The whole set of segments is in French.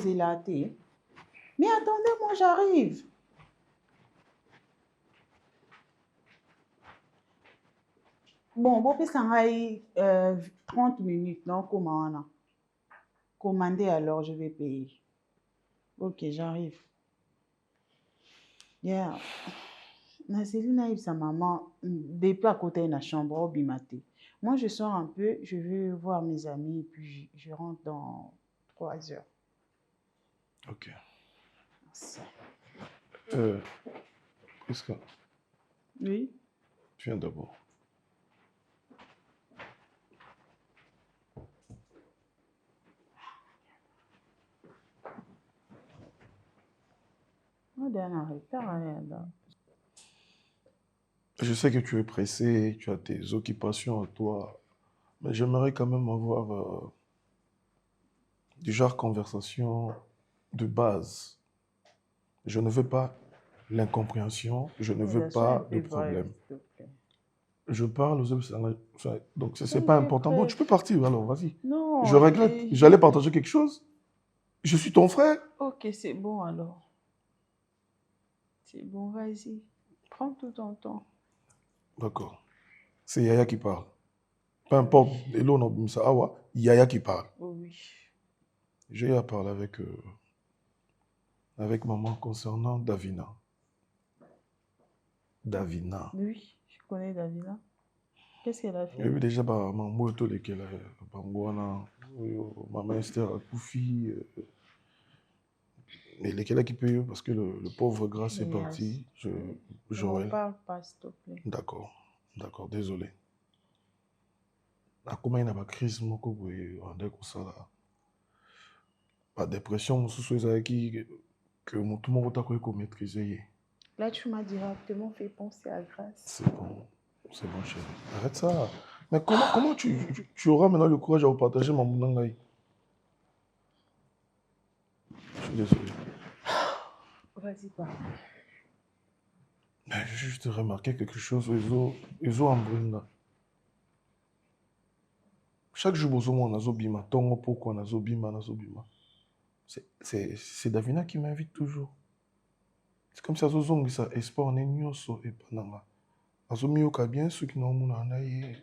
poser la thé. Mais attendez, moi j'arrive. Bon, bon, ça va 30 minutes, non? Comment? Commandez alors, je vais payer. Ok, j'arrive. Yeah. Céline a eu sa maman depuis à côté de la chambre au bimaté. Moi, je sors un peu, je vais voir mes amis et puis je rentre dans 3 heures. Ok. Ça. Prisca, Oui. viens d'abord. Je sais que tu es pressé, tu as tes occupations à toi, mais j'aimerais quand même avoir du genre conversation de base. Je ne veux pas l'incompréhension, je ne veux pas de problème. Je parle aux hommes, donc c'est pas important. Bon, tu peux partir alors, vas-y. Non. Je regrette, j'allais partager quelque chose. Je suis ton frère. Ok, c'est bon alors. C'est bon, vas-y. Prends tout ton temps. D'accord. C'est Yaya qui parle. Peu importe, Elo non ça awa, Yaya qui parle. Oh oui. J'ai eu à parler avec maman concernant Davina. Davina. Oui, je connais Davina. Qu'est-ce qu'elle a fait? J'ai vu déjà maman tout lesquels maman Esther Koufi et lesquels qui peut parce que le pauvre grâce est parti. Ne parle pas, s'il te plaît. D'accord, désolé. Comment il y a une crise moko boye on ça là. Pas dépression qui que tout le monde a maîtriser. Là, tu m'as directement fait penser à Grâce. C'est bon, chérie. Arrête ça. Mais comment tu auras maintenant le courage à vous partager mon mounangaï? Je suis désolé. Vas-y, parle. Mais j'ai juste remarqué quelque chose. Ils ont en brune là. Chaque jour, on a Zobima. Tongo pourquoi on a Zobima. C'est Davina qui m'invite toujours. C'est comme si Azozong, ça espoir en enyoso et panama. Azomio bien ceux qui n'ont pas anaïe.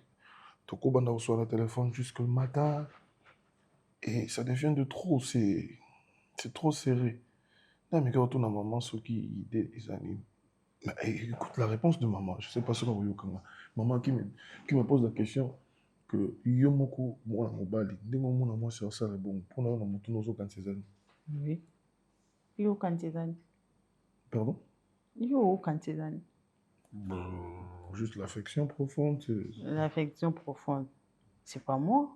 Toko banda reçoit le téléphone jusqu'au matin. Et ça devient de trop. C'est trop serré. Non, mais quand on retourne à maman, ceux qui ils animent. Mais, écoute la réponse de maman. Je ne sais pas ce qu'on va maman qui me pose la question que Yomoko, moi, Mobali, dès mon moi, c'est ça, bon, pour nous, on a tous nos autres ces années. Oui. Yo Kantezani. Pardon? Yo Kantezani. Juste l'affection profonde. L'affection profonde. C'est pas moi.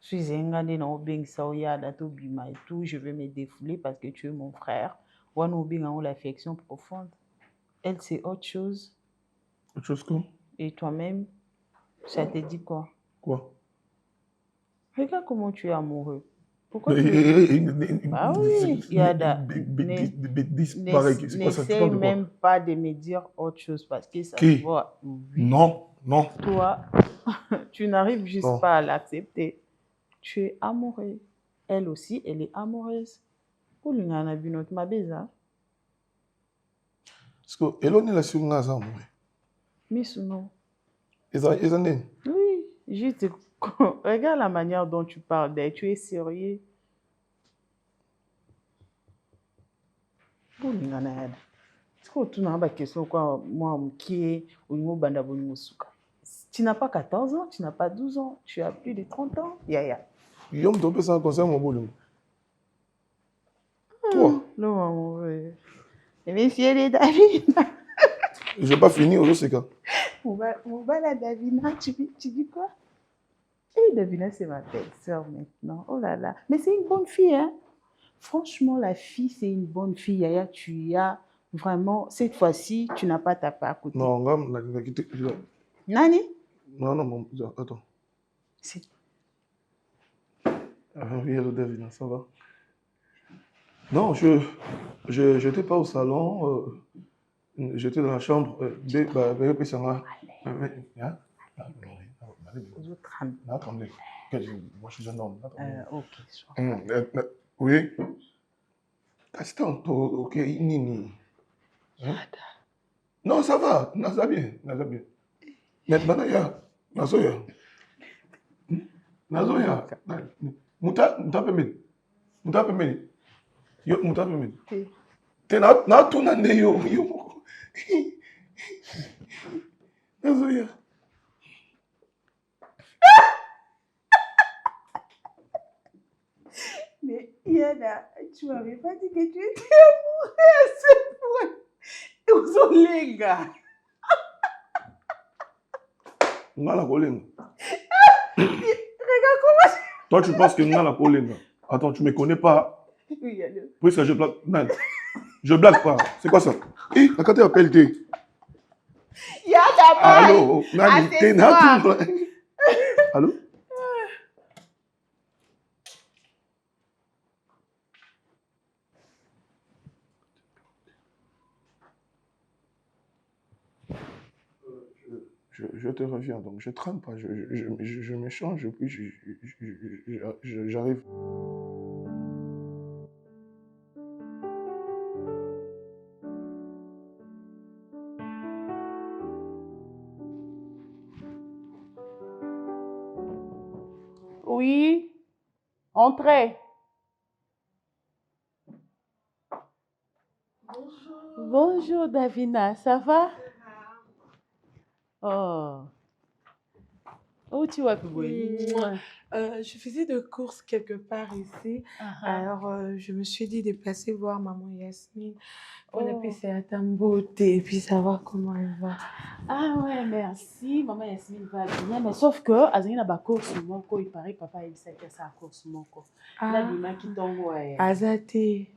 Je suis engagée dans Obeng Saoya, Dato Bima et tout. Je vais me défouler parce que tu es mon frère. Wan Obeng a l'affection profonde. Elle, c'est autre chose. Autre chose comme? Et toi-même, ça te dit quoi? Quoi? Regarde comment tu es amoureux. Pourquoi tu es... Ah oui, Yada. N'essaie même pas de me dire autre chose parce que ça se voit. Oui. Non. Toi, tu n'arrives juste pas à l'accepter. Tu es amoureux. Elle aussi, elle est amoureuse. Pour lui, on a vu notre mabeza. Parce que elle est la seconde amoureux. Mais sinon. Oui, juste regarde la manière dont tu parles d'elle. Tu es sérieux. Pour lui, on a est-ce que tu n'as pas question quoi moi qui est au niveau bandabonimosuka? Tu n'as pas 14 ans, tu n'as pas 12 ans, tu as plus de 30 ans. Yaya. Yom tombé sans conseil mon boulot. Toi. Non, maman. Mais si elle est Davina. Je n'ai pas fini au c'est quand. Mon la Davina, tu dis quoi? Et Davina, c'est ma belle-sœur maintenant. Oh là là. Mais c'est une bonne fille, hein? Franchement, la fille, c'est une bonne fille. Yaya, tu as vraiment, cette fois-ci, tu n'as pas tapé à côté. Non, Nani? Non, attends. C'est... Oui, hello Davina, ça va? Non, je n'étais pas au salon. J'étais dans la chambre. Moi, je suis un homme. Ok, je vois. Oui. Kasi tanto, ok, nini. Hein? Non, ça va. Naza bien. Maintenant, Nazoya. Nazoya. Muta pemeni. Yo, muta pemeni. Te na tuna ne yo. Nazoya. Mais Yana, tu m'avais pas dit que tu étais amoureux à ce point. Uzolenga. Ngala kolenga. Regarde comment... Toi, tu penses que ngala kolenga. Attends, tu me connais pas. Oui, allô. Puisque je blague. Non, je blague pas. C'est quoi ça? La carte appelle T. Yana, Allô? Nani? T'es soir. Allô? Je te reviens, donc je trempe pas, je m'échange, puis j'arrive. Oui, entrez. Bonjour Davina, ça va? Oh, où tu vas, Piboy? Je faisais des courses quelque part ici. Alors, je me suis dit de passer voir maman Yasmine pour ne plus faire ta beauté et puis savoir comment elle va. Ah ouais, merci. Maman Yasmine va bien, mais sauf que, Azina ba course moko, il paraît que papa il sait que c'est la course moko. La bima qui tombe, ouais. Azate.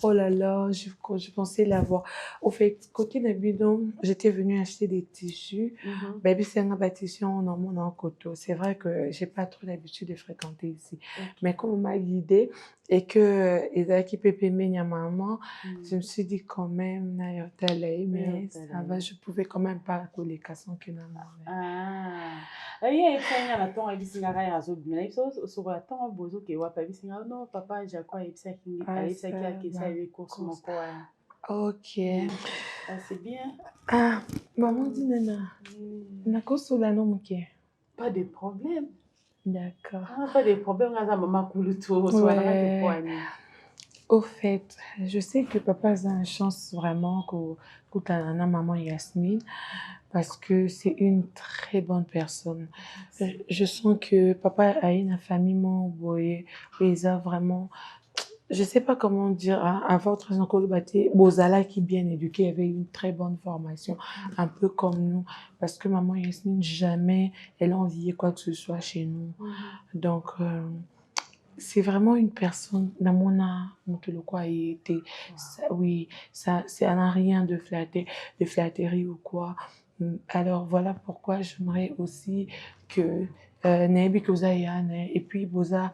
Oh là là, je pensais l'avoir. Au fait, côté de bidon, j'étais venue acheter des tissus. Baby, c'est un bâtiment en mon en coteau. C'est vrai que j'ai pas trop l'habitude de fréquenter ici. Mais comme on m'a guidée et que Ezaki Pepe Menya maman, je me suis dit quand même, mais ça va, je pouvais quand même pas coller cassons que maman. Il y a un peu de temps, il y a un peu de temps, bozo ke wa pa bisinga non papa jakwa epsaki les courses mon quoi. Ok. C'est bien. Ah, maman dit nana. Nakosola no muke. Pas de problème. D'accord. Pas de problème, maman coule tout. Au fait, je sais que papa a une chance vraiment que tu as maman Yasmine parce que c'est une très bonne personne. Je sens que papa a une famille m'envoyée et ils ont vraiment, je sais pas comment dire, avoir très encore le bâti, Bozala qui est bien éduqué, avait une très bonne formation, un peu comme nous, parce que maman Yasmine jamais elle a envié quoi que ce soit chez nous. Donc c'est vraiment une personne dans mon âme, oui, ça n'a rien de flatterie ou quoi. Alors voilà pourquoi j'aimerais aussi que Nabi que vous ayez et puis vous a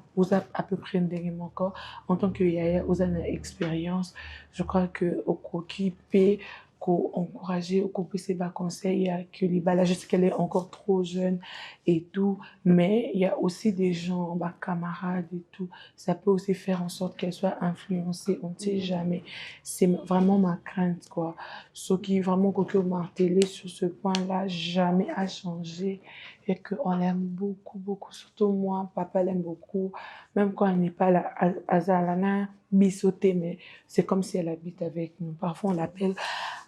à peu près un encore en tant que yaya vous avez une expérience. Je crois que au occupé qu'on encourager, qu'on puisse ses conseils à que les là je sais qu'elle est encore trop jeune et tout, mais il y a aussi des gens, camarades et tout, ça peut aussi faire en sorte qu'elle soit influencée, on ne sait jamais. C'est vraiment ma crainte, quoi. Ce qui est vraiment que martelé sur ce point-là, jamais a changé et qu'on l'aime beaucoup, beaucoup. Surtout moi, papa l'aime beaucoup, même quand elle n'est pas là, Azalana, bissoté, mais c'est comme si elle habite avec nous. Parfois on l'appelle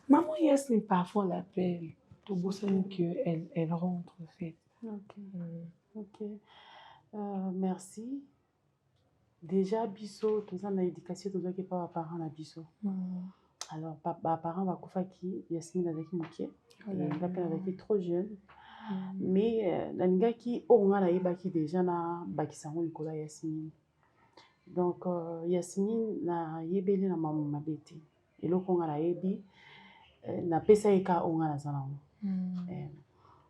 Maman Yasmine, parfois on l'appelle. Tout beau qu'elle rentre, en fait. Ok. Merci. Déjà, biso, tout ça, dans l'éducation, tout ça qui est pas parents à biso. Alors, parents va kufaki, Yasmine avec Mouké. Il a trop jeune. Mais, l'aniga qui, on a la baki déjà na baki sango Nicolas Yasmine. Donc, Yasmine na yebeli na maman mabete. Et le qu'on a la yebi, na pesa eka on a la zanango.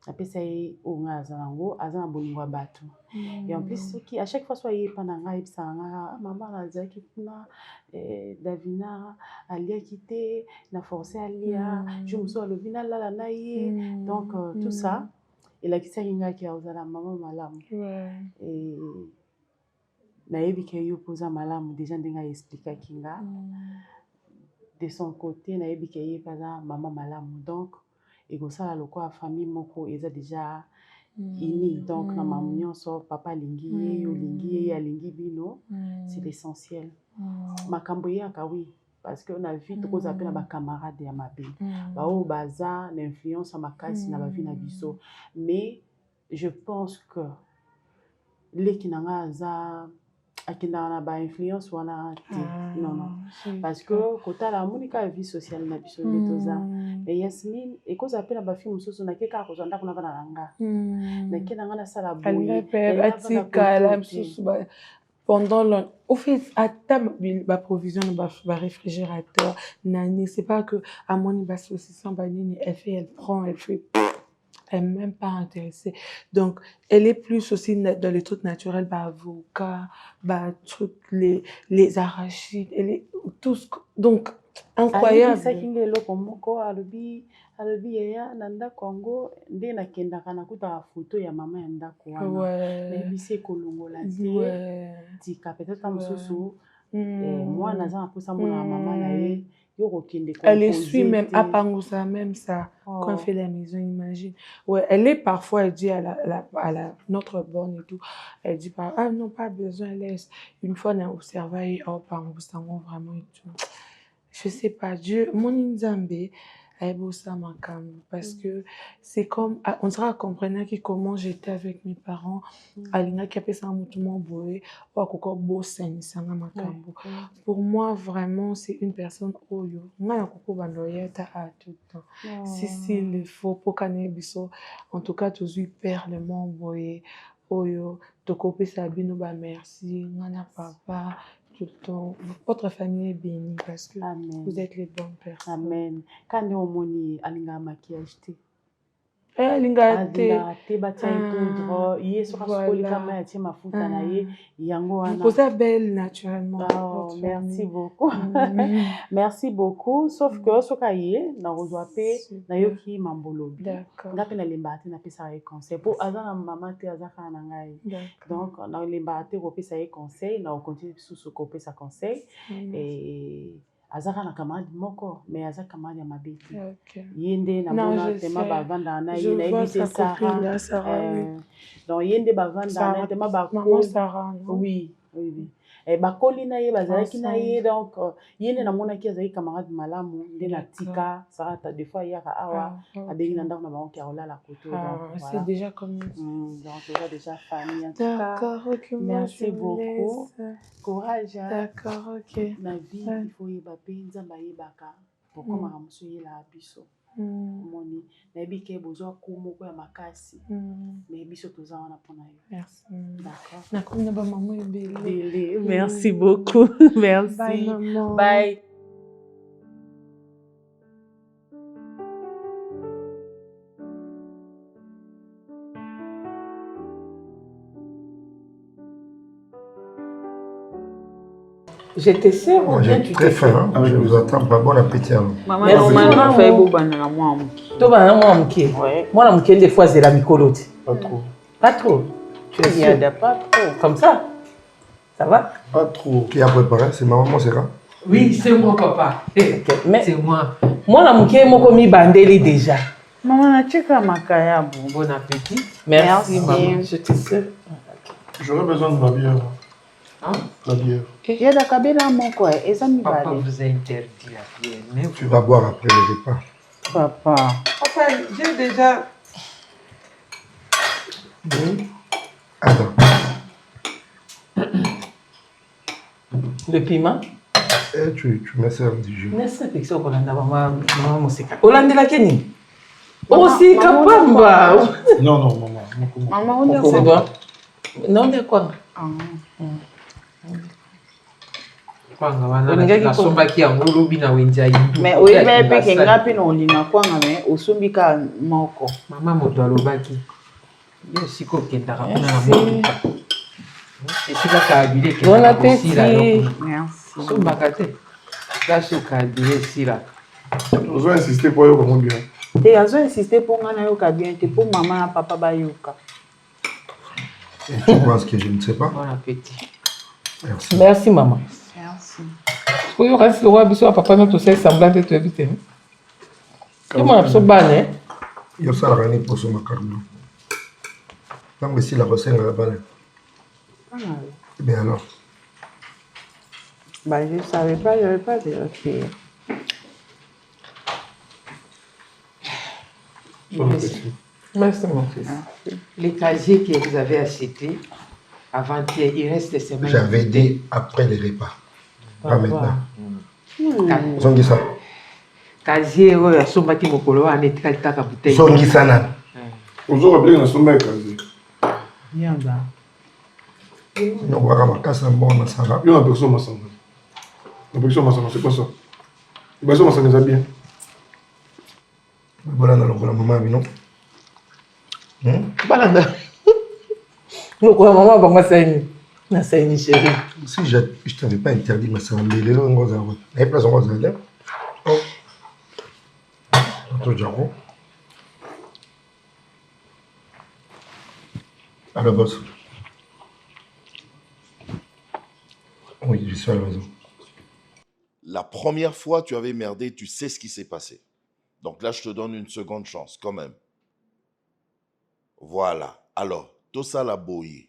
Na pesa eka on a la zanango, azana bolingo bato. Et en plus, à chaque fois, soit il y a maman a dit Davina, Alia n'a forcé Alia, je me suis Lovina la naïe. Donc, tout ça, elakisaki nga ki ozala mama malamu nayebi ke yo poza malamu déjà ndenge aexplikaki nga de son côté nayebi ke ye paza mama malamu donc ekosala lokola famille moko eza déjà ini donc na mamu nyonso papa alingi ye yo olingi ye alingi bino c'est l'essentiel makambo eyaka oui parce que na vie tokozala mpe na bacamarade ya mabe baoyo baza na influence ya makasi na bavie na biso mais je pense que leki na nga aza akendaka na bainfluence wana te non parce que kotala amonika ya vie sociale na biso nde toza mais Yasmine ekozala mpe na bafille mosusu nake kaka kozwa ndako na bana na nga nake na nga nasala boye atikala mosusu pendant longtemps. Au fait, à table, la provision de réfrigérateur, nani, c'est pas que à mon saucisson, elle fait, elle prend, elle fait. Elle n'est même pas intéressée. Donc, elle est plus aussi dans les trucs naturels, bah, avocat, bah, trucs, les arachides, elle est tous. Donc, incroyable. alobi ya na ndako yango nde nakendaka nakutaka foto ya mama ya ndako wana nayebisi ekolongola te tika peut-être mosusu mwana aza na mposa mona mama na ye yo kokende elle essuie même apangusa même ça quand on fait la maison imagine ouais elle est parfois elle dit à la notre bonne et tout elle dit pas ah non pas besoin laisse une fois on a observé oh pangusa vraiment et tout je sais pas Dieu mon Nzambe parce que c'est comme on sera comprenant qui comment j'étais avec mes parents alina qui appelle ça un mouvement boé ou encore beau sanga makambo pour moi vraiment c'est une personne oyo nga koko bandoyeta à tout le temps si il faut pour caner biso en tout cas tous hyper le monde boé oyo to copie sabino ba merci ngana papa tout le temps. Votre famille est bénie parce que vous êtes les bonnes personnes. Amen. Quand on moni alinga maquillage te. Alinga te batia poudre, yé sur ascoli kama ya tia mafuta na ye yango wana. Vous êtes belle naturellement. Oh, merci beaucoup. Merci beaucoup. Sauf que soka yé na rozwa pe na yoki mambolo. D'accord. Nga pe na lemba te na pesa ye conseil. Po azana mama te azaka na ngai. Donc na lemba te ko pesa ye conseil, na continue sous ko pesa conseil et azaka na camarade moko mais azaka camarade ya mabeti yende na bona tema bavanda na ye na ebité Sarah donc yende bavanda na tema ba maman Sarah oui bakoli na ye bazalaki na ye donc yende na mona ki azaki camarade malamu nde na tika Sarah ta des fois yaka awa abengi na ndako na bango ya olala koto donc c'est déjà comme donc c'est déjà famille en tout d'accord ok merci beaucoup courage d'accord ok na vie il faut yeba pe nzamba yebaka pourquoi maramuso yela biso moni nayebi ke bozwa ko moko ya makasi mais biso toza wana mpona yo merci d'accord nakomi na bamama ebele merci beaucoup merci bye maman bye Je te sers ou bien tu te très faim, je vous attends pas. Bon appétit. Maman, normalement, fait beau banana moi. Toi, moi, moi, la mouké, des fois, c'est la micolote. Pas trop. Pas trop. Tu es sûr? Pas trop. Comme ça? Ça va? Pas trop. Qui a préparé? C'est maman, c'est là? Oui, c'est moi, papa. Mais c'est moi. Moi, la mouké, moi, comme bandeli déjà. Maman, na cheka makaya. Bon appétit. Merci, maman. Je te sers. J'aurais besoin de ma bière. Hein? La bière. Il y a la cabine mon quoi. Et ça me va. Papa vous a interdit la bière. Mais tu vas boire après le repas. Papa. Papa, j'ai déjà. Attends. Le piment? Tu me sers du jus. N'est-ce pas que ça, maman, Moseka. Hollande la Kenny. Aussi, Kapamba. Non, non, maman. Maman, on est C'est bon. Non, on est quoi? Mais oui, mais puis quand ngapi na olina kwanga mais osumbika moko. Mama moto alobaki. Yo siko kendaka kuna na moto. Esika ka habiller ke. Bon appétit. Merci. Sombaka te. Kaso ka habiller sila. Je dois insister pour eux comment bien. Et ils ont insisté pour moi bien, pour maman et papa bayoka. Et tu penses que je ne sais pas? Bon appétit. Merci. Merci, maman. Merci. Il y aura ce roi, bisous, papa, notre aussi semblant de te éviter. Comment on a besoin Il y a ça à ramener pour ce macaron. Tant que si la recette est là-bas. Eh bien alors. Bah, je ne savais pas, je n'avais pas vérifié. Merci, mon fils. Les casiers que vous avez achetés avant-hier, il reste des semaines. J'avais dit après les repas. Pas maintenant. Casier. Zongisa. Casier, oui, à son bâtiment, on est très tard à bouteille. Zongisa nan. Vous avez rappelé que nous sommes à Kazi. Yanga. On va avoir casse en bon dans ça. Il y a une personne massanga. La personne massanga, c'est pas ça. La personne massanga, c'est bien. Voilà, dans le maman, non? Balanda. Donc, maman, va m'assailler. M'assailler, chérie. Si je ne t'avais pas interdit de m'assembler, les langues aux arbres. Les places aux arbres. Oh. Notre jargon. Alors, boss. Oui, je suis à la maison. La première fois, tu avais merdé, tu sais ce qui s'est passé. Donc là, je te donne une seconde chance, quand même. Voilà. Alors, tout ça, la boye.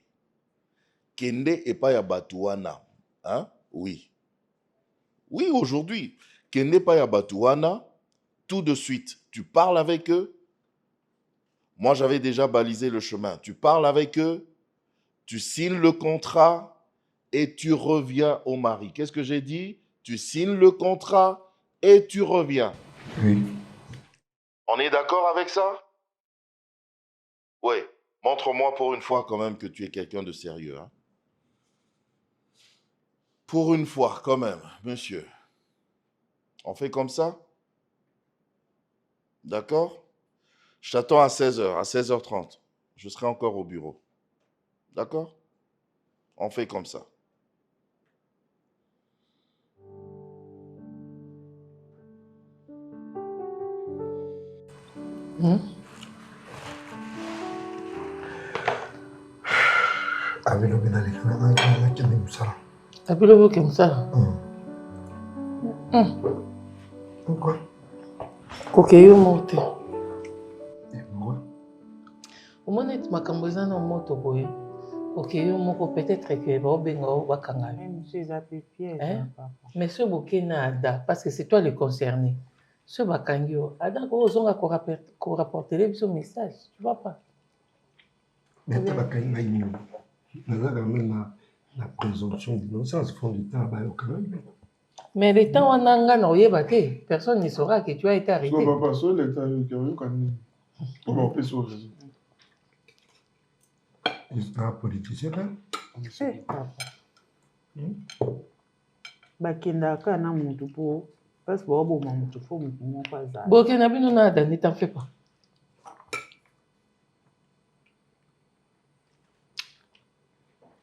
Kende et pas Yabatouana. Hein? Oui. Oui, aujourd'hui. Kende pas Yabatouana. Tout de suite, tu parles avec eux. Moi, j'avais déjà balisé le chemin. Tu parles avec eux, tu signes le contrat et tu reviens au mari. Qu'est-ce que j'ai dit? Tu signes le contrat et tu reviens. Oui. On est d'accord avec ça? Oui. Montre-moi pour une fois quand même que tu es quelqu'un de sérieux. Hein? Pour une fois quand même, monsieur. On fait comme ça? D'accord? Je t'attends à 16h, à 16h30. Je serai encore au bureau. D'accord? On fait comme ça. Avec le bénal, il y a des ça. T'as vu le beau comme ça? Pourquoi? Coquille monte. Et pourquoi? Au moins, tu m'as camboisé dans le moto, boy. Coquille monte peut-être que va bengo va kangaler. Monsieur Zapipier, papa. Mais ce bouquet n'a Ada, parce que c'est toi le concerné. Ce bakangio, Ada, on a qu'on rapporter sur message. Tu vois pas? Mais tu as même la présomption d'innocence fond du temps quand même. Mais le temps on a un batté, personne ne saura que tu as été arrêté. Je ne pas ça, l'État on va faire sur le réseau. Il est un politicien là. Bakendaka na mutu po parce que bon mutu fo mutu mo pas ça. Boké na bino na Ada, ne t'en fais pas.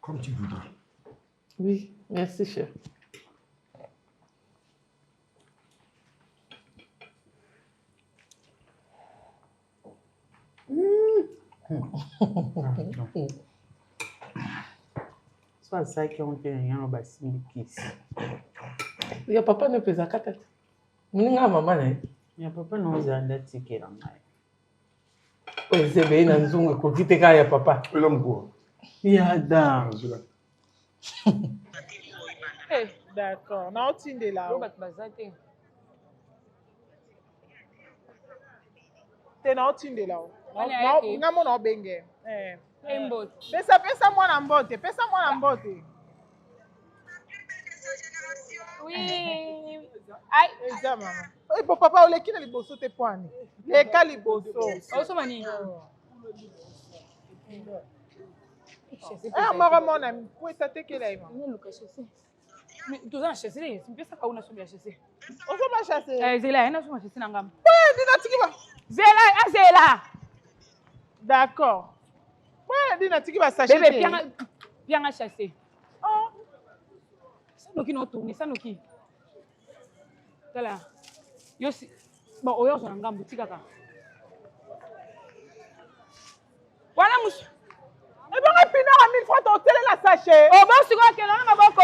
Comme tu voudras. Oui, merci cher. Soit ça qui ont été un basimbi kiss. Il y a papa ne peut pas kata. Mninga maman né. Il y a papa non zanda ticket là. Ouais, c'est bien dans zungu ko kiteka ya papa. Et là, quoi? Yada. D'accord. Na otinde là. Te na otinde là. Na mona obenge. Pesa mwana mbote, pesa mwana mbote. Oui. Aïe, eza mama. Oui, papa oleki na liboso te poani. Leka liboso. Oso mani. Ah, mara mona kweta tekela ima. Ni luka chese. Mais tu as chese, c'est pesa ka una so bia chese. Oso ma chase. Zela, ina so ma chese na ngam. Ouais, dina tikiba. Zela, Zela. D'accord. Ouais, dina tikiba sachet. Bébé, bien à chasser. Oh. Ça nous qui nous tourne, ça nous qui. Voilà. Yo si bon, oyo so ngam boutique kaka. télé la sachet. Oh, bon, c'est quoi que non, ma boko?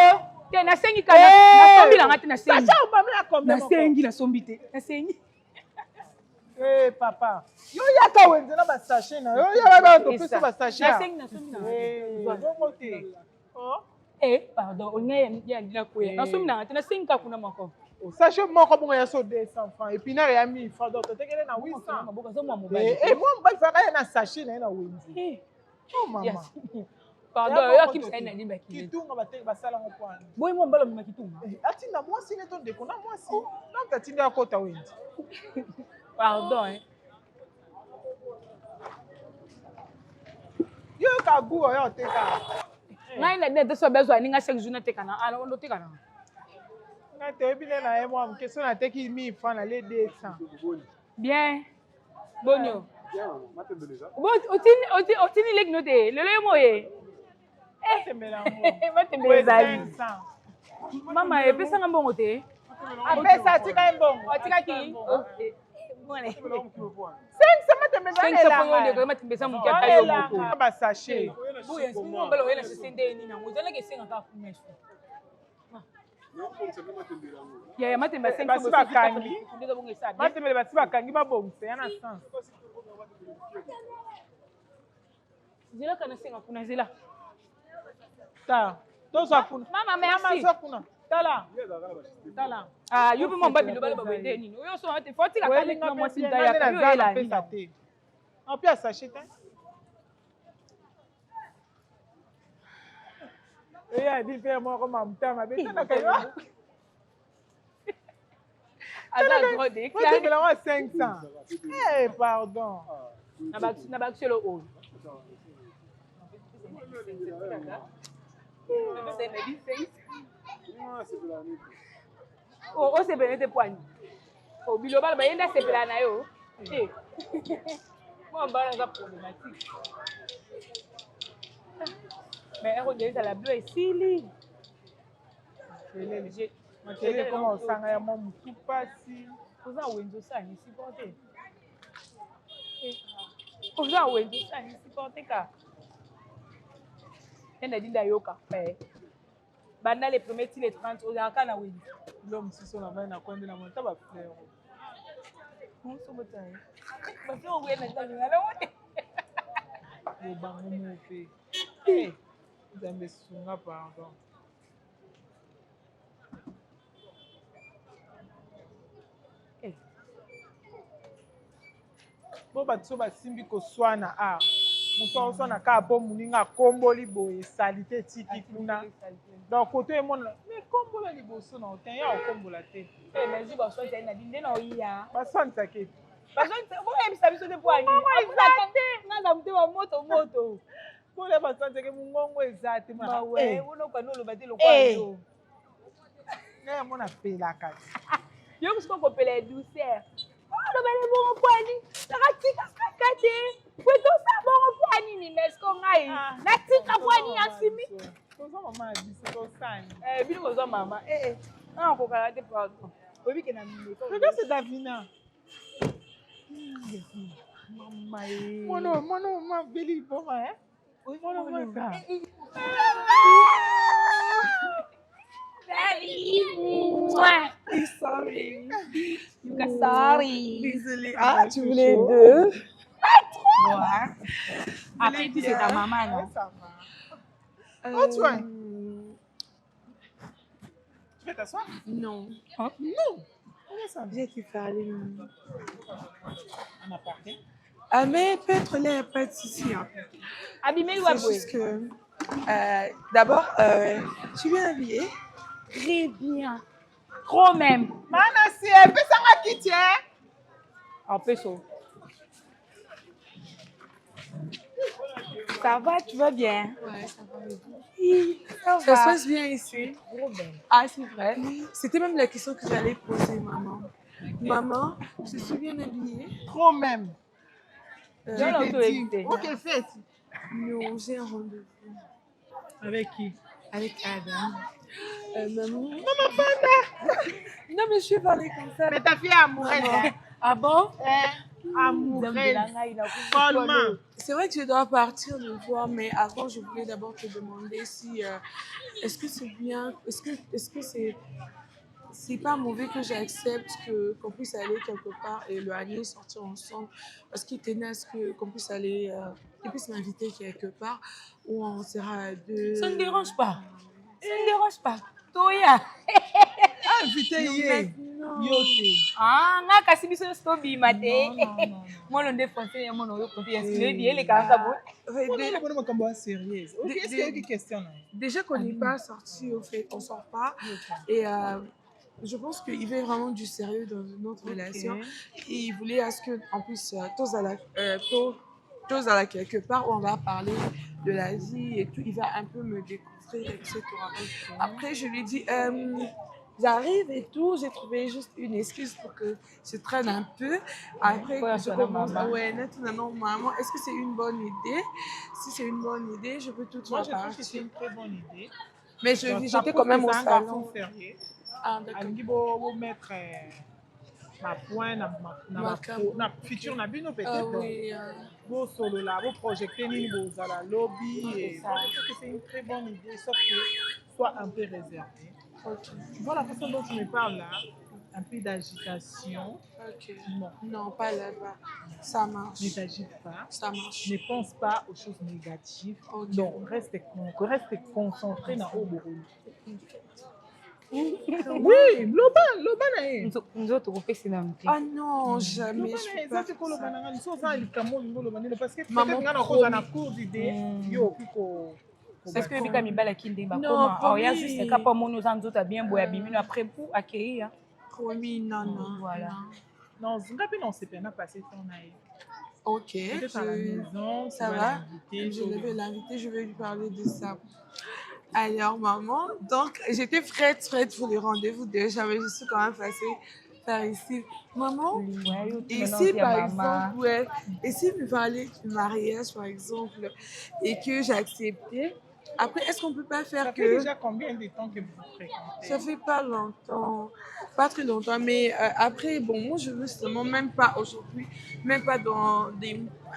T'es na sengi kana. Na sombi la ngati na sengi. Sachet, on va mettre combien? Na sengi, na sombi te. Na sengi. Eh, papa. Yo, ya ka wenze na ba sachet na. Yo, ya ba to pesa ba sachet. Na sengi, na sombi na. Bongo te. Oh. Eh, pardon, on est ya ndina koya. Na sombi na ngati na sengi ka kuna mako. Sachet moko bongo ya so 200 francs. Et puis na ya 1000 francs. Donc, tekele na 800. Maboko zo mwa mobali. Eh, moi mobali faka na sachet na wenze. Eh. Oh, maman. Pardon, yo ki msa ina limba ki. Kitunga bateki basala ngo pwana. Boy mo mbalo mima kitunga. Atinda mwasi ne to ndeko na mwasi. Donc atinda akota wenze. Pardon, hein. Yo ka gu oyo teka. Ngai na de so bezo aninga chaque jour na teka na ala ondo teka na. Nga te bile na ye moi question na teki 1000 francs na le 200. Bien. Bonio. Bon, otini leg note. Lelo mo ye. Tembela mo. Matembele zali. Mama e pesa nga mbongo te. Apesa tika mbongo. Atika ki? Bone. 500 matembele na la. 500 fongo ndeko matembeza mu kyata yo moko. Ba sachet. Buye simo mbalo yena sesende ni na ngozala ke senga ka kumeso. Ya matembele 500 basi bakangi. Ndeka bonge sabe. Matembele basi bakangi ba bongse yana sens. Zila kana senga kuna zila. Ta. Tozo kuna. Mama merci. Mama kuna. Tala. Tala. Ah, yupi mo mbali lobala babende nini? Oyo so ate foti ka kale na mwasi ndaya ka yo ela ni. On peut s'acheter. Et a dit faire moi comme mtama beta na kayo. Ada gros de clair. Tu me 500. Eh pardon. Na ba selo o. Oh, c'est bien de poigne. Oh, biloba ba yenda sepela na yo. Eh. Moi ba na problématique. Mais on dirait la bleue est sili. Matele comment sanga ya mon mutu pasi. Oza wenzo sa ni supporter. Oza wenzo sa ni supporter ka. Enda dinda yoka pe. Banda les premiers les 30 oza kana wenzo. L'homme si son avant na kwende na monta ba frère. On se botai. Parce qu'on voit na tanga na wote. Bo bango mo pe. Eh. Zambe sunga pardon. Bo batso basimbi koswana a moto oswana ka po muninga komboli boye salite tiki kuna donc koto e mona mais kombola liboso na oten ya okombola te eh mais ziba so tena dinde na oya basanta ke basanta bo ebisa biso te poani basante ngaza mte wa moto bole basanta ke mungongo ezate ma we uno kwa nolo bate lo kwa yo na mona pela kati yo kusko ko pela douceur lo bale bongo poani nakatika kakate kweto sa bongo poani ni mesko ngai natika poani asimi kozo mama biso to sani bino kozo mama ah ko karate pardon obi ke na mimi regarde c'est Davina mama mono ma beli boma mono ma Sorry. Sorry. Désolée. Ah, tu voulais deux? Ouais. Après, c'est ta maman, non? Ça va. Oh, tu vois? Tu veux t'asseoir? Non. Hein? Non. Comment ça? J'ai qu'il fallait. On a parlé. Ah, mais peut-être là, il n'y a pas de souci. Hein. Abîmé ou C'est aboué? juste que... D'abord, je suis bien habillée. Très bien. Trop même. Mana si elle peut s'en quitter. En peso. Ça va, tu vas bien? Ouais, ça va. Oui, ça se passe bien ici. Trop bien. Ah, c'est vrai. C'était même la question que j'allais poser, maman. Maman, je suis bien habillée. Trop même. Ok, faites. Non, j'ai un rendez-vous. Avec qui? Avec Adam. Maman. Maman, pas. Non, mais je suis parlée comme ça. Mais ta fille est amoureuse. Ah bon? amoureuse, follement. C'est vrai que je dois partir de voir, mais avant, je voulais d'abord te demander si, est-ce que c'est bien, est-ce que c'est pas mauvais que j'accepte qu'on puisse aller quelque part et le aller sortir ensemble, parce qu'il tenait à ce qu'on puisse aller, qu'il puisse m'inviter quelque part où on sera à deux. Ça ne dérange pas. Ça ne dérange pas. Toya. Invité hier. Yote. Ah, nga kasi biso stobi mate. Moi le défoncé mon yo côté est bien les gars bon. Sérieuse. OK, est-ce qu'il y a une question là? Déjà qu'on n'est pas sorti au fait, on sort pas et je pense qu'il veut vraiment du sérieux dans notre relation et il voulait à ce qu'on puisse tous à la quelque part où on va parler de la vie et tout, il va un peu me découvrir, etc. Après, je lui dis, j'arrive et tout, j'ai trouvé juste une excuse pour que je traîne un peu. Après, je commence, ouais, normalement, est-ce que c'est une bonne idée? Si c'est une bonne idée, je peux tout de Moi, suite je trouve que partir. c'est une très bonne idée. Mais j'étais quand même au salon. Ah, d'accord. Vous mettre ma pointe, na futur, na bino peut-être. Oui, Vos solo là, vos projecter ni vos à la lobby. Et je trouve que c'est une très bonne idée, sauf que soit un peu réservé. Tu vois la façon dont tu me parles là, un peu d'agitation. Non, pas là-bas. Ça marche. Ne t'agite pas. Ça marche. Ne pense pas aux choses négatives. Donc, reste concentré dans le boulot. Oui, loba na ye. Nzoto kopesi na mpe. Ah non, jamais. Loba na ye, ça c'est koloba na nga. So za likamo lingo loba nilo parce que Maman, peut-être nga na koza na cours d'idée yo kiko. Est-ce que bika mibala kinde ba koma oh ya juste kapa mono za nzoto bien boya bimino après pour accueillir. Promis, non. Voilà. Non, ngapi non c'est pas passé ton aïe. Ok. Peut-être à la maison, ça va. Je vais l'inviter, je vais lui parler de ça. Alors, maman, donc j'étais prête pour le rendez-vous déjà, mais je suis quand même passée par ici. Maman, ici par exemple, ouais, ici me parlait du mariage par exemple, et que j'ai accepté. Après, est-ce qu'on peut pas faire ça fait déjà combien de temps que vous fréquentez? Ça fait pas longtemps, pas très longtemps, mais après, bon, moi je veux seulement, même pas aujourd'hui, même pas dans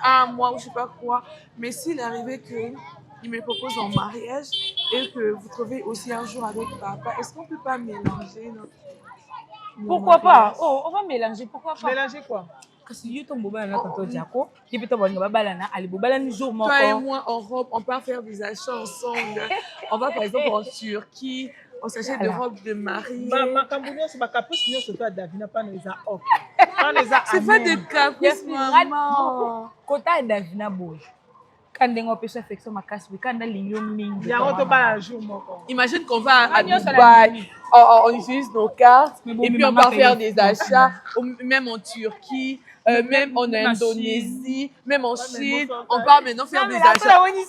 un mois ou je sais pas quoi, mais s'il arrivait que il me propose en mariage et que vous trouvez aussi un jour avec papa, est-ce qu'on peut pas mélanger Pourquoi pas? Oh, on va mélanger, pourquoi pas? Mélanger quoi? Kasi yo tombo bana na tonto Diako, depuis to bolinga babala na ali bobala ni jour moko. Toi et moi en robe, on part faire des achats ensemble. On va par exemple en Turquie, on s'achète des robes de mariée. Makambo nyonso ba caprice nyonso to Davina pa na eza ok. Pa na eza c'est pas de caprice maman. Kota Davina boy. Kandengo pesa affection makasi kanda lingyo mingi. Yango to ba la jour moko. Imagine qu'on va à Dubaï, on utilise nos cartes et puis on va faire des achats, même en Turquie. Même en Indonésie, même en Chine, on part maintenant faire des achats. Mes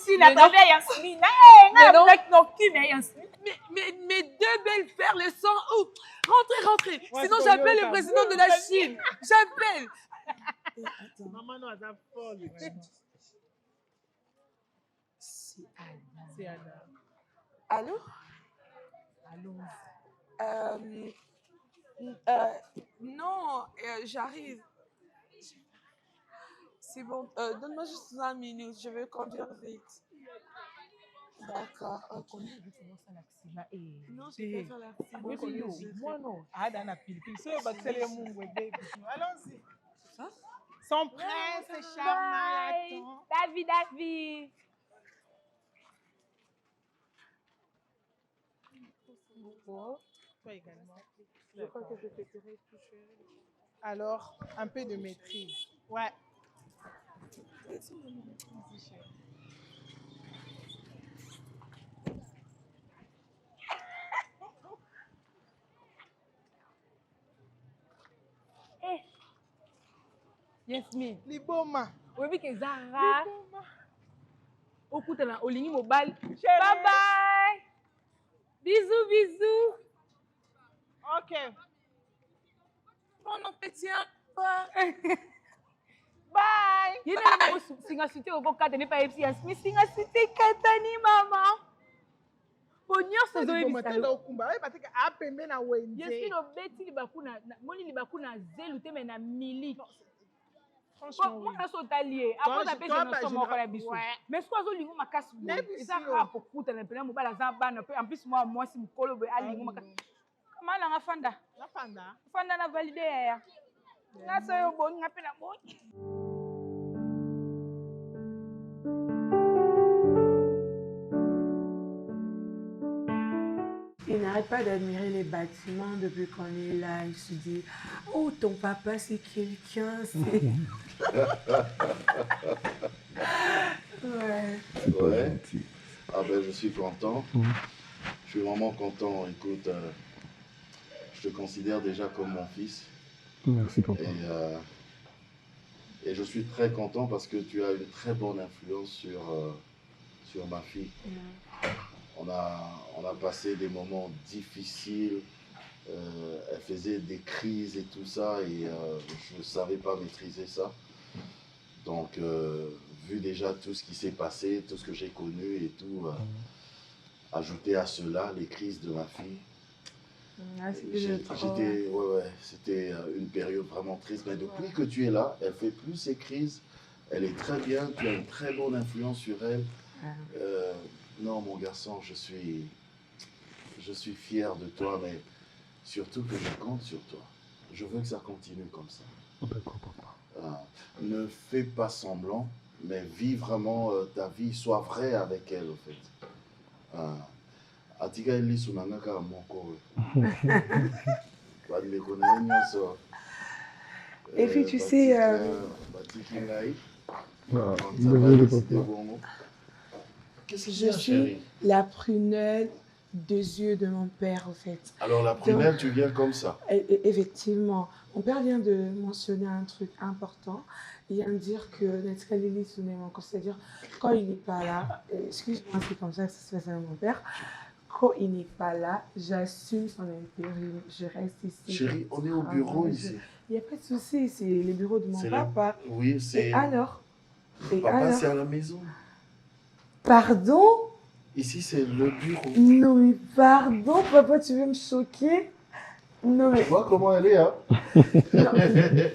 deux belles perles sont où? Rentrez. Sinon j'appelle le président de la Chine. J'appelle. Maman nous a folle. C'est Anna. Allô? Non, j'arrive. C'est bon, donne-moi juste 20 minutes, je vais conduire vite. D'accord, ok. Non, je vais faire l'accident. Moi non. Allons-y. Son prince charmant. David. Toi également. Je crois que je te dirai tout. Alors, un peu de maîtrise. Ouais. Yasmine. Liboma. Oui, que Zara. Okutana olingi mobile. Bye bye. Bisous. Ok. Bon appétit. Bye. Yena na singa site okokata ne pa epsi Yasmine singa site katani mama. Bonyo sezo ebisa yo. Okumba bateka apembe na wenze. Yasmine obeti libakuna moni libakuna zelu te me na mili. Franchement, oui. Moi, je suis allié. Après, ça fait que je suis mort à la bisou. Mais ce que je dis, ma casse, c'est ça pour coûter le plein, mobile, en plus, moi, si je colle, comment la fanda? La fanda. Fanda na validé. Na so yo bon, na pena bon. Il n'arrête pas d'admirer les bâtiments depuis qu'on est là. Il se dit, oh, ton papa, c'est quelqu'un. C'est... ouais. C'est pas gentil. Ah ben, je suis content. Je suis vraiment content. Écoute, je te considère déjà comme mon fils. Merci, papa. Et je suis très content parce que tu as une très bonne influence sur ma fille. On a passé des moments difficiles. Elle faisait des crises et tout ça. Et je ne savais pas maîtriser ça. Donc, vu déjà tout ce qui s'est passé, tout ce que j'ai connu et tout, ajouter à cela les crises de ma fille. C'était une période vraiment triste. Mais depuis que tu es là, elle fait plus ses crises. Elle est très bien. Tu as une très bonne influence sur elle. Non, mon garçon, je suis fier de toi, mais surtout que je compte sur toi. Je veux que ça continue comme ça. D'accord, papa. Ne fais pas semblant, mais vis vraiment ta vie. Sois vrai avec elle, au fait. Atika eli sunangaka moko. Et puis tu sais, je suis la prunelle des yeux de mon père, en fait. Alors la prunelle, tu viens comme ça. Effectivement. Mon père vient de mentionner un truc important. Il vient de dire que Netkalili Sunéman, c'est-à-dire quand il n'est pas là, excuse-moi, c'est comme ça que ça se fait avec mon père. Quand il n'est pas là, j'assume son intérim. Je reste ici. Chérie, on est au bureau ici. Il n'y a pas de souci, c'est le bureau de mon papa. Oui, c'est... Et alors? Papa, c'est à la maison. Pardon? Ici, c'est le bureau. Non, mais pardon, papa, tu veux me choquer? Non, mais... Tu vois comment elle est, hein? Non,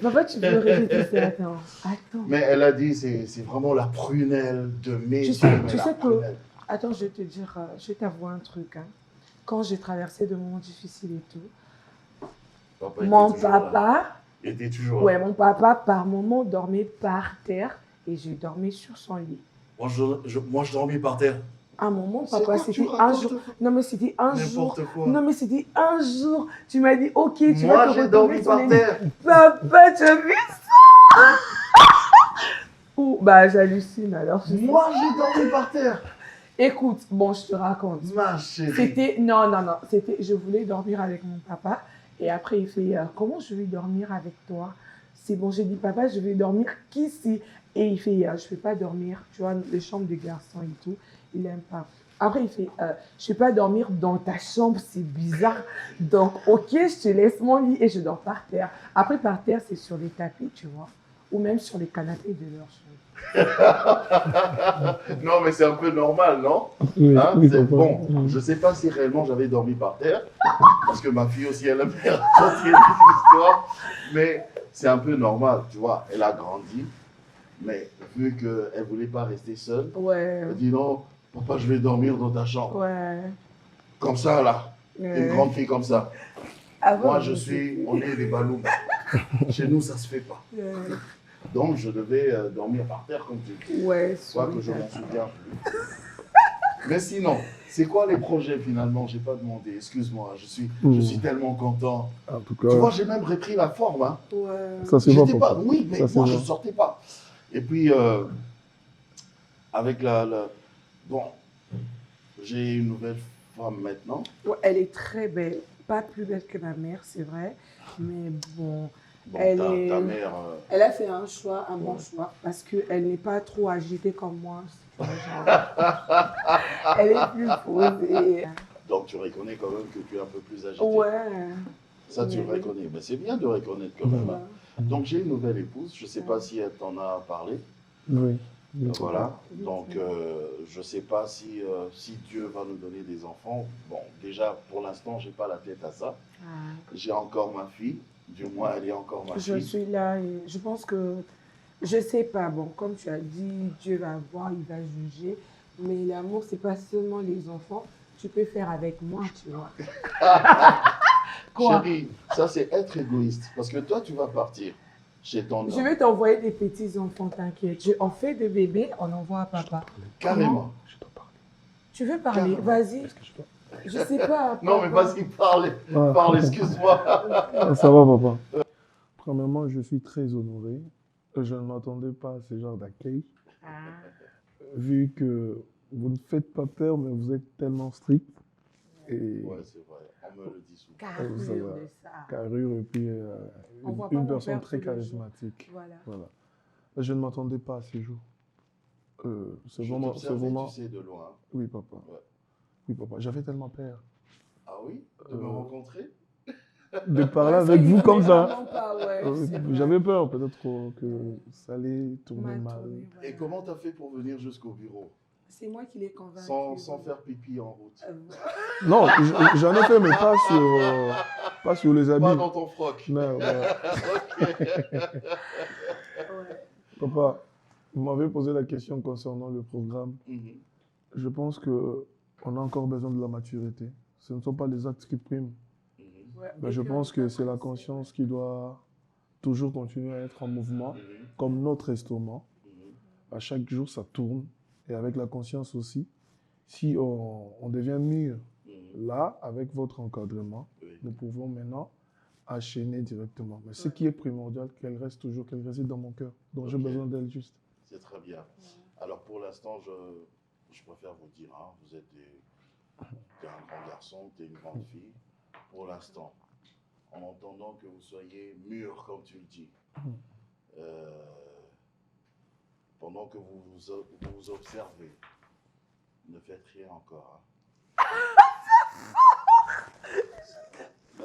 papa, tu veux répéter ça? Attends. Mais elle a dit, c'est vraiment la prunelle de mes yeux. Tu sais que... Attends, je vais te dire, je vais t'avouer un truc. Hein. Quand j'ai traversé des moments difficiles et tout, mon papa... Il était toujours là. Ouais, mon papa, par moment, dormait par terre et je dormais sur son lit. Moi, je dormais par terre. À un moment, papa, c'était un jour. Non, mais c'était un jour. N'importe quoi. Non, mais c'était un jour. Tu m'as dit, ok, tu vas te retourner. Moi, j'ai dormi par terre. Papa, tu as vu ça? Ouh, bah, j'hallucine alors. Moi, j'ai dormi par terre. Écoute, bon, je te raconte. Ma chérie. C'était, non, c'était, je voulais dormir avec mon papa. Et après, il fait, comment je vais dormir avec toi? C'est bon, j'ai dit, papa, je vais dormir qu'ici. Et il fait, je ne vais pas dormir, tu vois, les chambres des garçons et tout. Il n'aime pas. Après, il fait, je ne vais pas dormir dans ta chambre, c'est bizarre. Donc, ok, je te laisse mon lit et je dors par terre. Après, par terre, c'est sur les tapis, tu vois. Ou même sur les canapés de leur chambre. Non, mais c'est un peu normal, non? Oui, hein, oui, bon, je ne sais pas si réellement j'avais dormi par terre, parce que ma fille aussi, elle aime bien raconter des histoires, mais c'est un peu normal, tu vois. Elle a grandi, mais vu qu'elle ne voulait pas rester seule, elle dit non, papa, je vais dormir dans ta chambre. Ouais. Comme ça, là, une grande fille comme ça. Moi, on est des balous. Chez nous, ça ne se fait pas. Donc, je devais dormir par terre, comme tu dis. Ouais, soit que je m'en souviens plus. Mais sinon, c'est quoi les projets finalement? J'ai pas demandé, excuse-moi, je suis tellement content. En tout cas, tu vois, j'ai même repris la forme. Hein. Ouais. Ça c'est bon. Pas, oui, mais moi, je ne sortais pas. Et puis, avec bon, j'ai une nouvelle femme maintenant. Ouais, elle est très belle. Pas plus belle que ma mère, c'est vrai. Mais bon... Bon, ta mère, elle a fait un choix, un bon choix, parce qu'elle n'est pas trop agitée comme moi. Elle est plus posée. Donc tu reconnais quand même que tu es un peu plus agitée. Ouais. Ça, tu le reconnais. Mais c'est bien de reconnaître quand même. Hein. Donc j'ai une nouvelle épouse. Je ne sais pas si elle t'en a parlé. Oui. Voilà. Donc je ne sais pas si Dieu va nous donner des enfants. Bon, déjà, pour l'instant, je n'ai pas la tête à ça. J'ai encore ma fille. Du moins, elle est encore ma fille. Je suis là et je pense que Je sais pas, bon, comme tu as dit, Dieu va voir, il va juger. Mais l'amour, c'est pas seulement les enfants. Tu peux faire avec moi, tu vois. Quoi? Chérie, ça c'est être égoïste. Parce que toi, tu vas partir chez ton Je homme. vais t'envoyer des petits enfants, t'inquiète. On fait des bébés, on envoie à papa. Carrément. Je dois parler. Tu veux parler? Carrément. Vas-y. Est-ce que je dois... Je sais pas. Non, mais papa. vas-y, parle. Ah. Parle, excuse-moi. Ah, ça va, papa. Premièrement, je suis très honoré. Je ne m'attendais pas à ce genre d'accueil. Vu que vous ne faites pas peur, mais vous êtes tellement strict. Et Ouais, c'est vrai. On me le dit souvent. Carrure ça va. de ça. carrure et puis On voit pas une mon personne père très tous les jours. charismatique. Voilà. Voilà. Je ne m'attendais pas à ce jour. C'est Je vraiment, t'observais, vraiment... tu sais, de loin. Oui, papa. Ouais. Oui, papa. J'avais tellement peur Ah oui? De me rencontrer? de parler Ouais, avec ça, vous il comme fait ça. vraiment pas, ouais, c'est vrai. J'avais peur peut-être que ça allait tourner Mal mal. tourné, voilà. Et comment t'as fait pour venir jusqu'au bureau? C'est moi qui l'ai convaincu. Sans faire pipi en route? Non, j'en ai fait, mais pas sur les habits. Pas dans ton froc. Non, voilà. Papa, vous m'avez posé la question concernant le programme. Mhm. Je pense qu'on a encore besoin de la maturité. Ce ne sont pas les actes qui priment. Mhm. Mais je pense que c'est la conscience qui doit toujours continuer à être en mouvement, Mhm. comme notre instrument. Mhm. À chaque jour, ça tourne. Et avec la conscience aussi, si on devient mûr, Mhm. là, avec votre encadrement, Oui. nous pouvons maintenant enchaîner directement. Mais ce qui est primordial, qu'elle reste toujours, qu'elle réside dans mon cœur. Donc j'ai Ok. besoin d'elle juste. C'est très bien. Alors pour l'instant, je préfère vous dire, hein, vous êtes t'es un grand garçon, t'es une grande fille. Pour l'instant, en entendant que vous soyez mûr, comme tu le dis, pendant que vous vous observez, ne faites rien encore. Hein.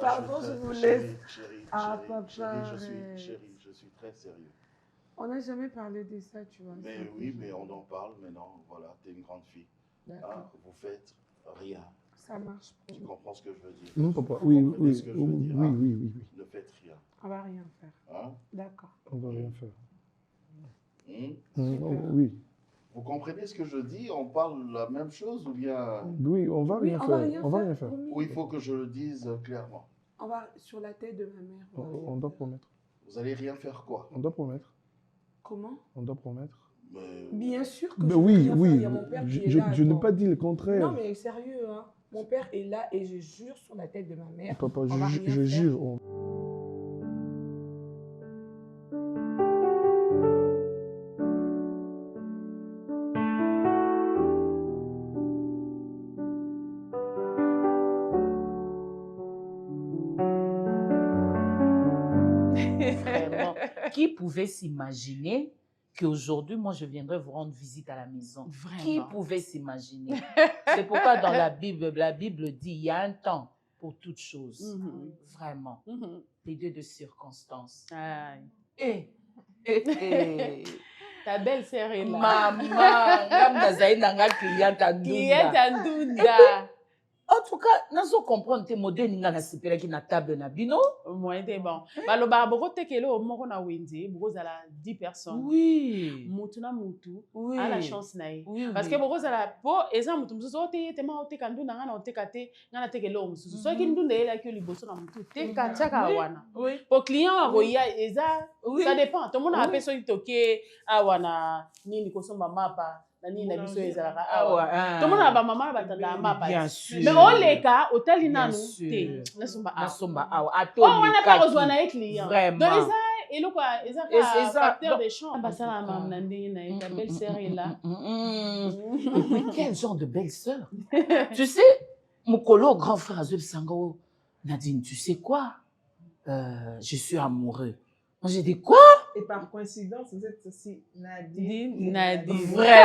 Là, Pardon, suis je très- vous chérie, laisse. Chérie, Ah, chérie, papa, chérie, je suis très sérieux. On n'a jamais parlé de ça, tu vois. Mais oui, mais on en parle maintenant. Voilà, t'es une grande fille. D'accord. Hein, vous faites rien. Ça marche. Tu comprends ce que je veux dire? Non, papa, Vous oui, comprenez oui, ce que je oui, veux oui, dire, oui, hein? oui, oui. Ne faites rien. On va rien faire. Hein? D'accord. On va rien faire. Hmm? Oui, Vous comprenez ce que je dis? On parle la même chose ou bien... oui, on va Oui, rien on faire. va rien On va faire, rien faire. promis. Ou il faut que je le dise clairement? On va sur la tête de ma mère. On doit promettre. Vous allez rien faire quoi? On doit promettre. Comment? On doit promettre. Mais... Bien sûr que Mais je vais oui, rien faire. oui. Il y a mon père qui est là. Je n'ai attends. pas dit le contraire. Non, mais sérieux, hein. Mon père est là et je jure sur la tête de ma mère. Papa, on va rien je faire. jure. Vraiment. Qui pouvait s'imaginer qu'aujourd'hui, moi, je viendrais vous rendre visite à la maison? Vraiment. Qui pouvait s'imaginer? C'est pourquoi dans la Bible dit, il y a un temps pour toute chose. Vraiment. Les deux de circonstances. Aïe. Et Ta belle-sœur est là. maman, ngam nazali nanga cliente à Cliente Ndunda. à Ndunda. En tout cas, nazo comprendre te modèle ninga na sepelaki na table na bino. Moyen te bon. Baloba boko tekelo moko na wenze, boko zala 10 personnes. Oui. Mutu na mutu. Oui. A la chance na ye. Oui, Parce oui. que boko zala po eza mutu mususu ote te ma oteka ndunda nga na oteka te nga na tekelo mususu. Soki ndunda yela ki liboso na mutu te kachaka Oui. wana. Oui. Po client wa roya eza Oui. ça dépend. To mona Oui. ape soki toke awana nini kosomba mapa na nini na biso ezalaka awa. To mona ba mama batanda mapa. Bien sûr. Mais oleka otali Bien nanu sûr. te nasomba awa. Nasomba awa. Oh, wana pa kozwa na ye client. Vraiment. Donc eza eloko eza Eza- facteur donc- de champ. Basala mam na ndenge na ye ta belle-sœur est là. Mais quel genre de belle-sœur? Tu sais, Mokolo, grand frère Azul Sango, Nadine, tu sais quoi? Je suis amoureux. Moi, j'ai dit quoi? Et par coïncidence, vous êtes aussi Nadine. Nadine. Vrai.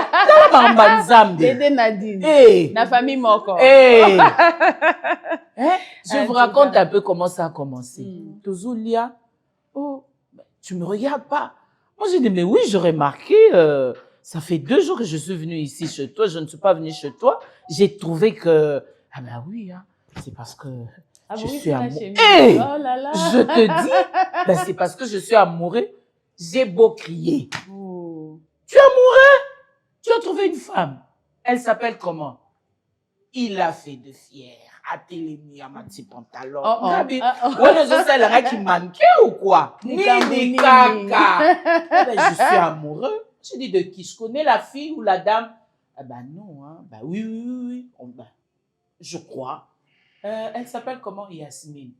Tellement banzambe. Dédé Nadine. Hey. Na famille moko. Hey. Hein? Je En vous tout raconte cas. un peu comment ça a commencé. Tozulia, oh, tu me regardes pas. Moi, j'ai dit, mais oui, j'ai remarqué, ça fait 2 jours que je suis venue ici chez toi, je ne suis pas venue chez toi. J'ai trouvé que, ah ben oui, hein, c'est parce que Ah je oui, suis c'est la amoureux. chemise. Hey, Oh là là. je te dis, ben c'est parce que je suis amoureux j'ai beau crier. Oh. Tu es amoureux? Tu as trouvé une femme. Elle s'appelle comment? Il a fait de fier. A télémi à ma petit pantalon. Gabi, ouais, qui manquait ou quoi? Ni caca. Je suis amoureux. Je dis de qui? Je connais la fille ou la dame? Ah ben non, hein. Ben oui. Je crois. Elle s'appelle comment? Yasmine.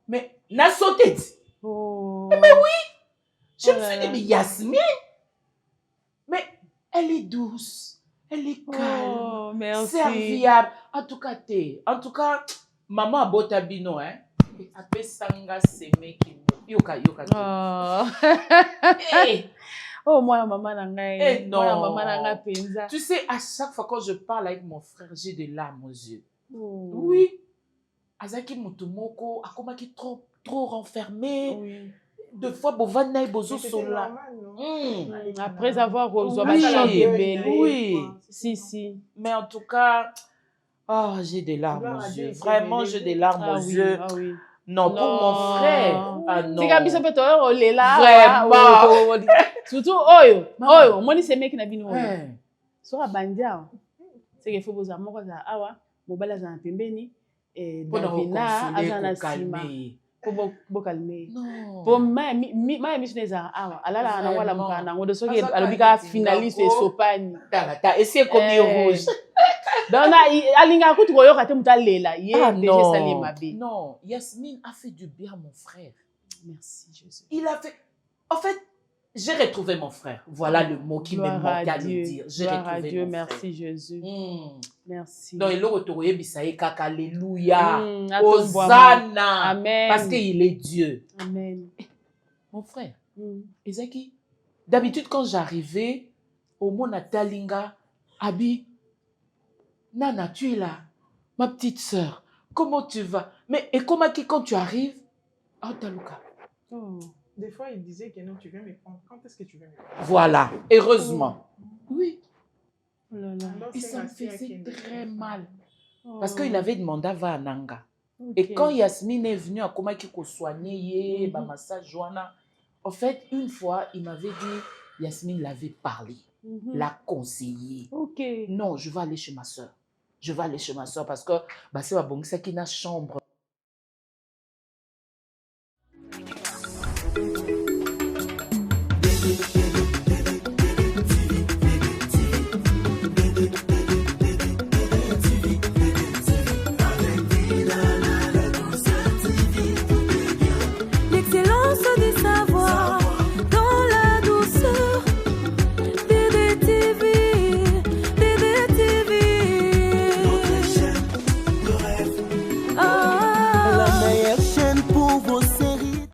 Mais n'a sauté. Oh. Mais oui. Je me suis dit, mais Yasmine, mais elle est douce. Elle est calme, serviable. En tout cas, maman a beau tabino, hein. Après sanga seme qui yoka. Oh, moi, maman n'a non. maman penza. Tu sais, à chaque fois quand je parle avec mon frère, j'ai des larmes aux yeux. Oui. Azaki mutumoko, akomaki trop renfermé. Oui. Deux fois, Bovana et Bozo sont là. Après avoir oui. Si. Mais en tout cas, j'ai des larmes aux yeux. Vraiment, j'ai des larmes aux yeux. Non, pour mon frère. Ah non. Vraiment. Surtout, oyo, moni se mec na bino oyo. So abandia. C'est que faut vous amour za awa, mobala za pembeni Davina azana sima. Pour calmer. Pour ma mission za awa, alala na wala mukana ngodo soki alobika finaliste sopani. Et c'est comme rouge. Donc alinga kutu koyoka te mutalela ye déjà sali mabe. Non, Yasmine a fait du bien à mon frère. Merci Jésus. Il a fait. En fait, j'ai retrouvé mon frère. Voilà le mot qui me manque à le dire. J'ai retrouvé Dieu, mon frère. merci Jésus. Merci. Donc, il a retrouvé Bisaïe Kaka, alléluia. Hosanna. Amen. Parce qu'il est Dieu. Amen. Mon frère, Ezaki, d'habitude, quand j'arrivais au Monatalinga, Abi, Nana, tu es là. Ma petite sœur, comment tu vas? Mais et comment quand tu arrives? Oh, Talouka. Des fois, il disait que non, tu viens me prendre. Quand est-ce que tu viens me prendre? Voilà, heureusement. Oui. Oh là là. Et ça me faisait très mal. Parce qu'il avait demandé à Vananga. Et quand Yasmine est venue à Komaki pour soigner, massage, en fait, une fois, il m'avait dit, Yasmine l'avait parlé, l'a conseillé. Non, je vais aller chez ma soeur. Je vais aller chez ma soeur parce que c'est ma bonne qui n'a chambre.